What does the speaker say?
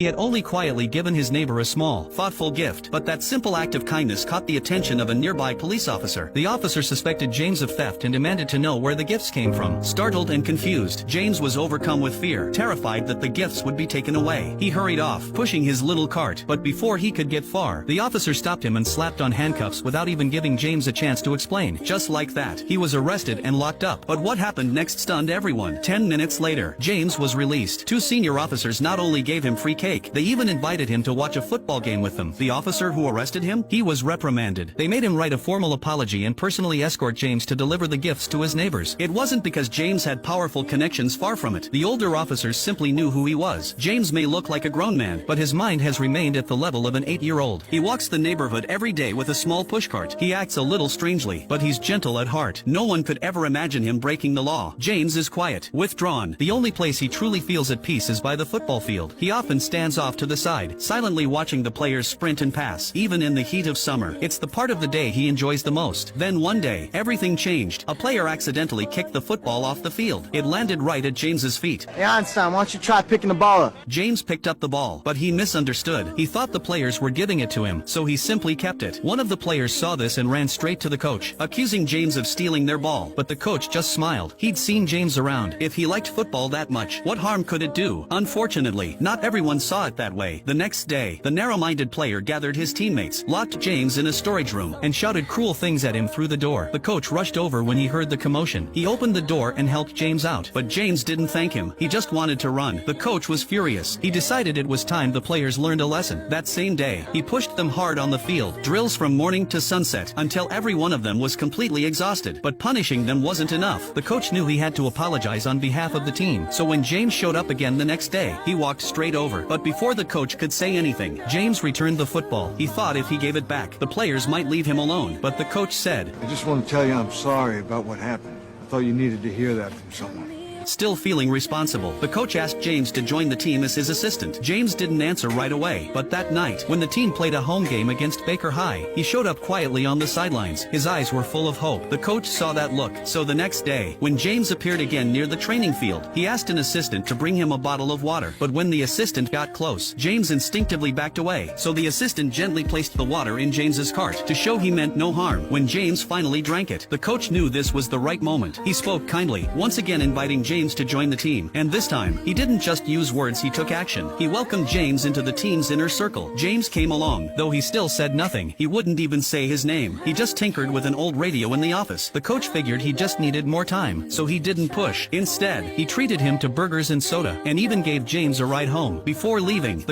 He had only quietly given his neighbor a small, thoughtful gift, but that simple act of kindness caught the attention of a nearby police officer. The officer suspected James of theft and demanded to know where the gifts came from. Startled and confused, James was overcome with fear, terrified that the gifts would be taken away. He hurried off, pushing his little cart, but before he could get far, the officer stopped him and slapped on handcuffs without even giving James a chance to explain. Just like that, he was arrested and locked up. But what happened next stunned everyone. 10 minutes later, James was released. Two senior officers not only gave him free cake, they even invited him to watch a football game with them. The officer who arrested him? He was reprimanded. They made him write a formal apology and personally escort James to deliver the gifts to his neighbors. It wasn't because James had powerful connections, far from it. The older officers simply knew who he was. James may look like a grown man, but his mind has remained at the level of an 8-year-old. He walks the neighborhood every day with a small pushcart. He acts a little strangely, but he's gentle at heart. No one could ever imagine him breaking the law. James is quiet, withdrawn. The only place he truly feels at peace is by the football field. He often stands off to the side, silently watching the players sprint and pass, even in the heat of summer. It's the part of the day he enjoys the most. Then one day, everything changed. A player accidentally kicked the football off the field. It landed right at James's feet. Hey Einstein, why don't you try picking the ball up? James picked up the ball, but he misunderstood. He thought the players were giving it to him, so he simply kept it. One of the players saw this and ran straight to the coach, accusing James of stealing their ball, but the coach just smiled. He'd seen James around. If he liked football that much, what harm could it do? Unfortunately, not everyone saw it that way. The next day, the narrow-minded player gathered his teammates, locked James in a storage room, and shouted cruel things at him through the door. The coach rushed over when he heard the commotion. He opened the door and helped James out, but James didn't thank him. He just wanted to run. The coach was furious. He decided it was time the players learned a lesson. That same day, he pushed them hard on the field, drills from morning to sunset, until every one of them was completely exhausted. But punishing them wasn't enough. The coach knew he had to apologize on behalf of the team, so when James showed up again the next day, he walked straight over. But before the coach could say anything, James returned the football. He thought if he gave it back, the players might leave him alone. But the coach said, I just want to tell you I'm sorry about what happened. I thought you needed to hear that from someone. Still feeling responsible, the coach asked James to join the team as his assistant. James didn't answer right away, but that night, when the team played a home game against Baker High, he showed up quietly on the sidelines. His eyes were full of hope. The coach saw that look, so the next day, when James appeared again near the training field, he asked an assistant to bring him a bottle of water. But when the assistant got close, James instinctively backed away, so the assistant gently placed the water in James's cart, to show he meant no harm. When James finally drank it, the coach knew this was the right moment. He spoke kindly, once again inviting James to join the team, and this time, he didn't just use words, he took action. He welcomed James into the team's inner circle. James came along, though he still said nothing. He wouldn't even say his name. He just tinkered with an old radio in the office. The coach figured he just needed more time, so he didn't push. Instead, he treated him to burgers and soda, and even gave James a ride home. Before leaving, the